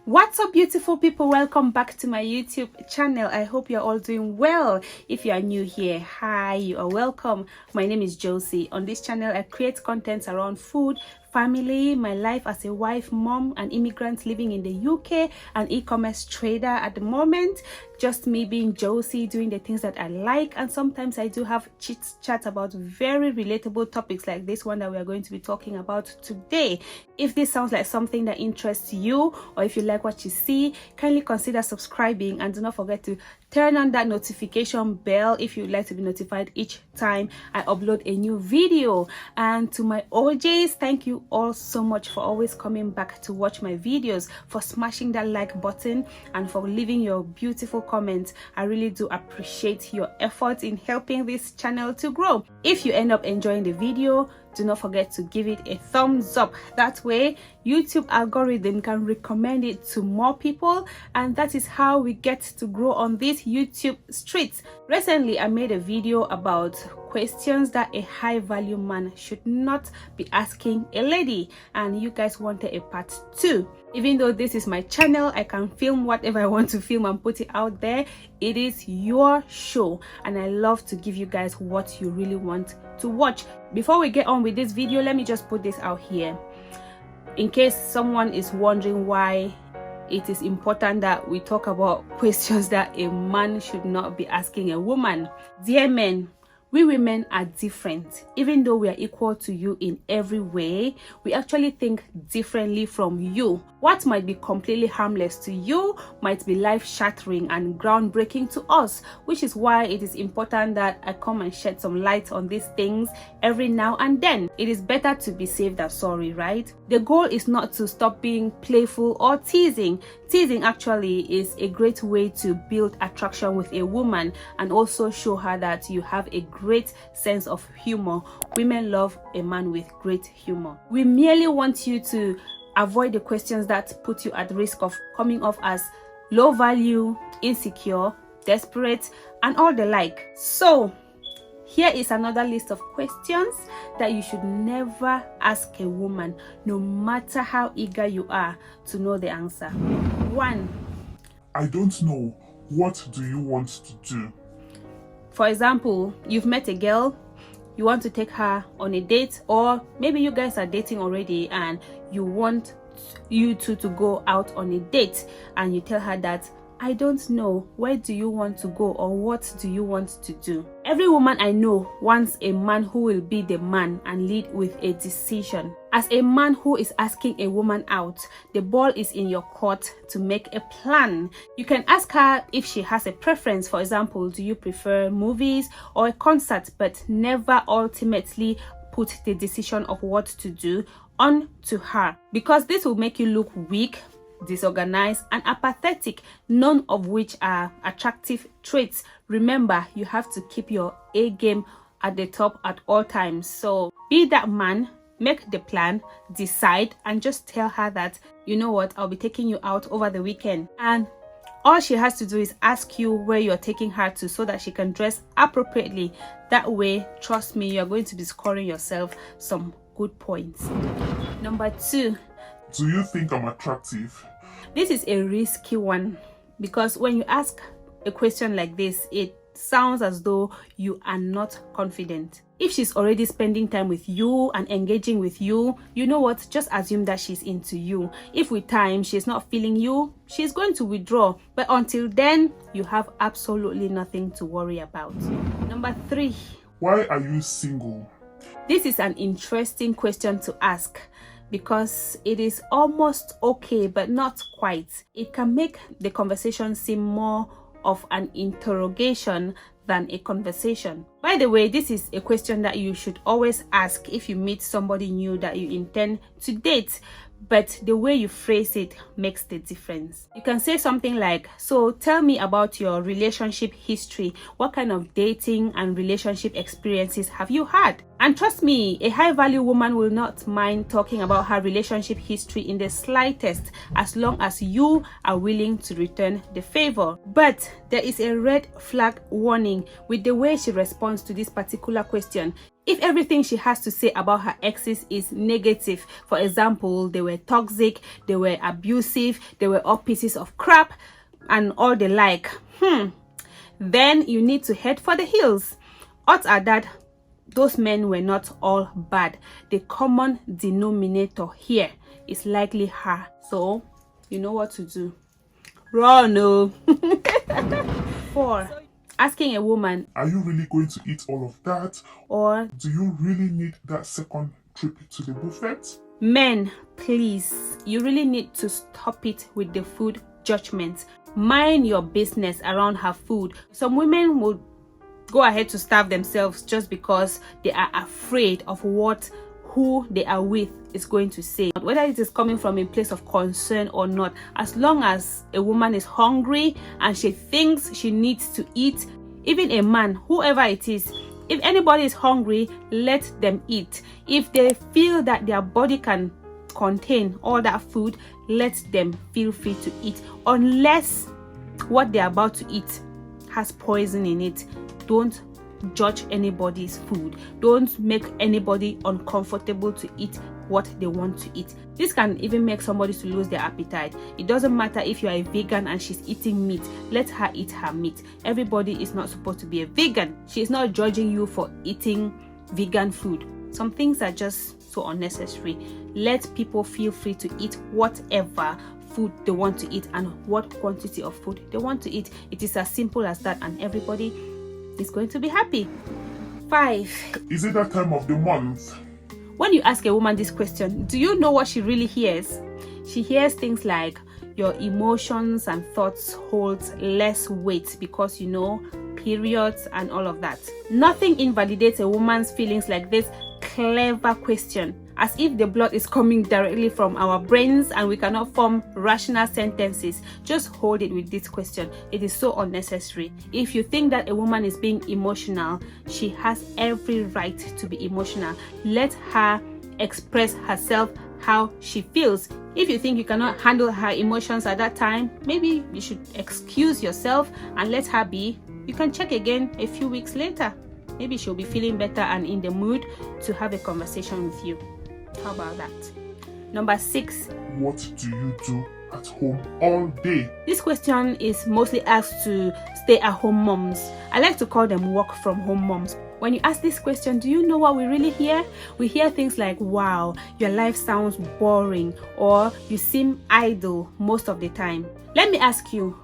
What's up, beautiful people? Welcome back to my YouTube channel. I hope you're all doing well. If you are new here, hi, you are welcome. My name is Joecy. On this channel I create content around food, family, my life as a wife, mom, an immigrant living in the UK, an e-commerce trader at the moment, just me being Joecy, doing the things that I like. And sometimes I do have chit chat about very relatable topics like this one that we are going to be talking about today. If this sounds like something that interests you, or if you like what you see, kindly consider subscribing, and do not forget to turn on that notification bell if you'd like to be notified each time I upload a new video. And to my OJs, thank you all so much for always coming back to watch my videos, for smashing that like button, and for leaving your beautiful comments. I really do appreciate your efforts in helping this channel to grow. If you end up enjoying the video, do not forget to give it a thumbs up. That way YouTube algorithm can recommend it to more people, and that is how we get to grow on these YouTube streets. Recently I made a video about questions that a high value man should not be asking a lady, and you guys wanted a part 2. Even though this is my channel, I can film whatever I want to film and put it out there. It is your show, and I love to give you guys what you really want to watch. Before we get on with this video, let me just put this out here in case someone is wondering why it is important that we talk about questions that a man should not be asking a woman. Dear men, we women are different. Even though we are equal to you in every way, we actually think differently from you. What might be completely harmless to you might be life-shattering and groundbreaking to us, which is why it is important that I come and shed some light on these things every now and then. It is better to be safe than sorry, right? The goal is not to stop being playful or teasing. Teasing actually is a great way to build attraction with a woman and also show her that you have a great sense of humor. Women love a man with great humor. We merely want you to avoid the questions that put you at risk of coming off as low value, insecure, desperate, and all the like. So here is another list of questions that you should never ask a woman, no matter how eager you are to know the answer. 1. I don't know. What do you want to do? For example, you've met a girl, you want to take her on a date, or maybe you guys are dating already and you want you two to go out on a date, and you tell her that, I don't know, where do you want to go, or what do you want to do? Every woman I know wants a man who will be the man and lead with a decision. As a man who is asking a woman out, the ball is in your court to make a plan. You can ask her if she has a preference. For example, do you prefer movies or a concert? But never ultimately put the decision of what to do on to her, because this will make you look weak, disorganized, and apathetic, none of which are attractive traits. Remember, you have to keep your A game at the top at all times. So be that man, make the plan, decide, and just tell her that, you know what, I'll be taking you out over the weekend, and all she has to do is ask you where you're taking her to so that she can dress appropriately. That way, trust me, you're going to be scoring yourself some good points. Number 2. Do you think I'm attractive? This is a risky one, because when you ask a question like this, it sounds as though you are not confident. If she's already spending time with you and engaging with you, you know what, just assume that she's into you. If with time she's not feeling you, she's going to withdraw, but until then you have absolutely nothing to worry about. Number 3. Why are you single? This is an interesting question to ask, because it is almost okay but not quite. It can make the conversation seem more of an interrogation than a conversation. By the way, this is a question that you should always ask if you meet somebody new that you intend to date, but the way you phrase it makes the difference. You can say something like, so tell me about your relationship history. What kind of dating and relationship experiences have you had? And trust me, a high value woman will not mind talking about her relationship history in the slightest, as long as you are willing to return the favor. But there is a red flag warning with the way she responds to this particular question. If everything she has to say about her exes is negative, for example, they were toxic, they were abusive, they were all pieces of crap, and all the like, then you need to head for the hills. Odds are that those men were not all bad. The common denominator here is likely her. So you know what to do. Run. No. 4. Asking a woman, Are you really going to eat all of that? or Do you really need that second trip to the buffet? men, please, you really need to stop it with the food judgment. Mind your business around her food. Some women will go ahead to starve themselves just because they are afraid of what who they are with is going to say. Whether it is coming from a place of concern or not, as long as a woman is hungry and she thinks she needs to eat, even a man, whoever it is, if anybody is hungry, let them eat. If they feel that their body can contain all that food, let them feel free to eat, unless what they're about to eat has poison in it. Don't judge anybody's food. Don't make anybody uncomfortable to eat what they want to eat. This can even make somebody to lose their appetite. It doesn't matter if you are a vegan and she's eating meat. Let her eat her meat. Everybody is not supposed to be a vegan. She is not judging you for eating vegan food. Some things are just so unnecessary. Let people feel free to eat whatever food they want to eat and what quantity of food they want to eat. It is as simple as that, and everybody is going to be happy. 5. Is it that time of the month? When you ask a woman this question, do you know what she really hears? She hears things like, your emotions and thoughts hold less weight because, you know, periods and all of that. Nothing invalidates a woman's feelings like this clever question, as if the blood is coming directly from our brains and we cannot form rational sentences. Just hold it with this question. It is so unnecessary. If you think that a woman is being emotional, she has every right to be emotional. Let her express herself how she feels. If you think you cannot handle her emotions at that time, maybe you should excuse yourself and let her be. You can check again a few weeks later. Maybe she'll be feeling better and in the mood to have a conversation with you. How about that? Number 6. What do you do at home all day? This question is mostly asked to stay-at-home moms. I like to call them work-from-home moms. When you ask this question, do you know what we really hear? We hear things like, wow, your life sounds boring, or you seem idle most of the time. Let me ask you,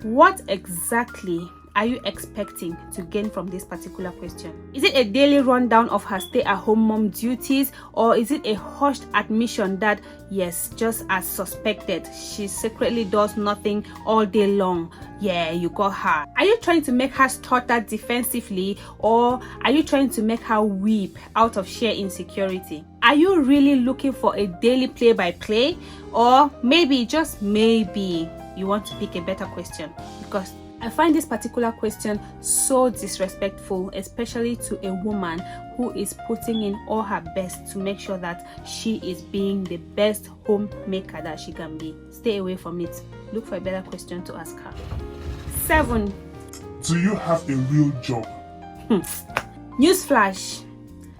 what exactly are you expecting to gain from this particular question? Is it a daily rundown of her stay-at-home mom duties, or is it a hushed admission that, yes, just as suspected, she secretly does nothing all day long? Yeah, you got her. Are you trying to make her stutter defensively, or are you trying to make her weep out of sheer insecurity? Are you really looking for a daily play-by-play, or maybe, just maybe, you want to pick a better question? Because I find this particular question so disrespectful, especially to a woman who is putting in all her best to make sure that she is being the best homemaker that she can be. Stay away from it. Look for a better question to ask her. 7. Do you have a real job? Newsflash.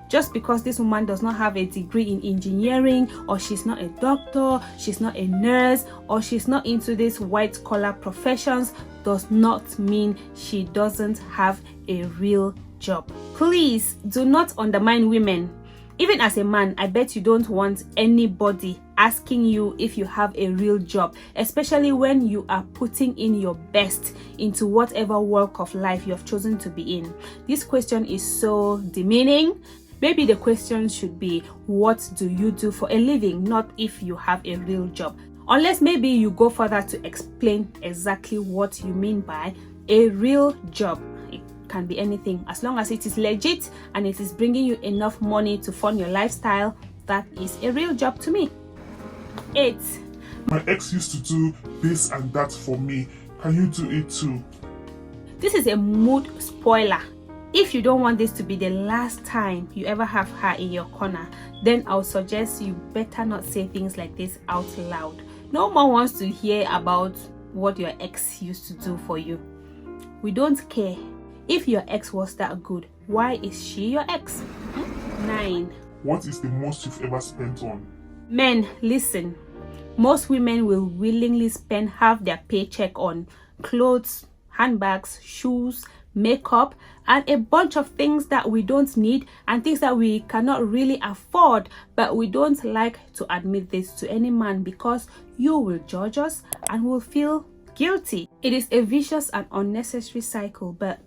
Just because this woman does not have a degree in engineering, or she's not a doctor, she's not a nurse, or she's not into these white collar professions, does not mean she doesn't have a real job. Please do not undermine women. Even as a man, I bet you don't want anybody asking you if you have a real job, especially when you are putting in your best into whatever walk of life you have chosen to be in. This question is so demeaning. Maybe the question should be, what do you do for a living, not if you have a real job. Unless maybe you go further to explain exactly what you mean by a real job. It can be anything. As long as it is legit and it is bringing you enough money to fund your lifestyle, that is a real job to me. 8. My ex used to do this and that for me. Can you do it too? This is a mood spoiler. If you don't want this to be the last time you ever have her in your corner, then I'll suggest you better not say things like this out loud. No one wants to hear about what your ex used to do for you. We don't care. If your ex was that good, why is she your ex? 9. What is the most you've ever spent on? Men, listen. Most women will willingly spend half their paycheck on clothes, handbags, shoes, makeup, and a bunch of things that we don't need and things that we cannot really afford, but we don't like to admit this to any man because you will judge us and will feel guilty. It is a vicious and unnecessary cycle, but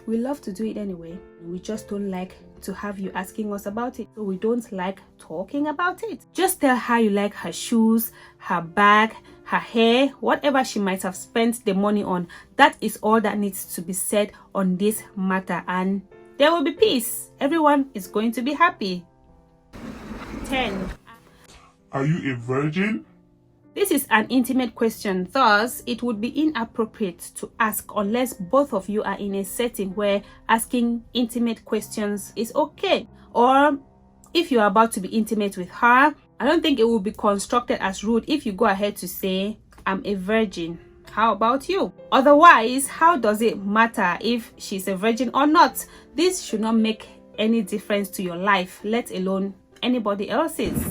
we love to do it anyway. We just don't like to have you asking us about it, so we don't like talking about it. Just tell her you like her shoes, her bag, her hair, whatever she might have spent the money on. That is all that needs to be said on this matter, and there will be peace. Everyone is going to be happy. 10. Are you a virgin? This is an intimate question, thus it would be inappropriate to ask unless both of you are in a setting where asking intimate questions is okay. Or if you are about to be intimate with her, I don't think it will be constructed as rude if you go ahead to say, I'm a virgin. How about you? Otherwise, how does it matter if she's a virgin or not? This should not make any difference to your life, let alone anybody else's.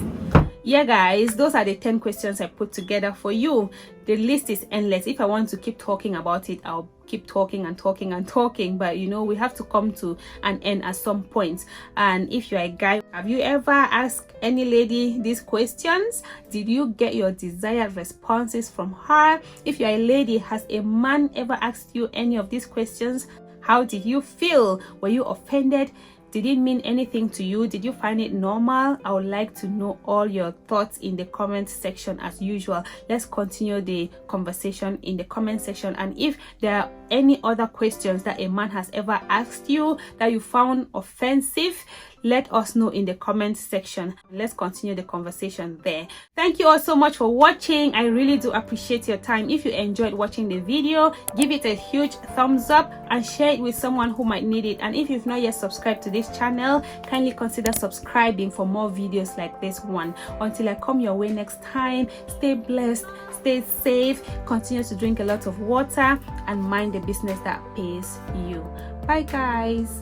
Yeah guys, those are the 10 questions I put together for you. The list is endless. If I want to keep talking about it, I'll keep talking and talking and talking, but you know, we have to come to an end at some point. And if you're a guy, have you ever asked any lady these questions? Did you get your desired responses from her? If you're a lady, has a man ever asked you any of these questions? How did you feel? Were you offended? Did it mean anything to you? Did you find it normal? I would like to know all your thoughts in the comment section as usual. Let's continue the conversation in the comment section. And if there are any other questions that a man has ever asked you that you found offensive, let us know in the comment section. Let's continue the conversation there. Thank you all so much for watching. I really do appreciate your time. If you enjoyed watching the video, give it a huge thumbs up and share it with someone who might need it. And if you've not yet subscribed to this channel, kindly consider subscribing for more videos like this one. Until I come your way next time, stay blessed, stay safe, continue to drink a lot of water, and mind the business that pays you. Bye guys.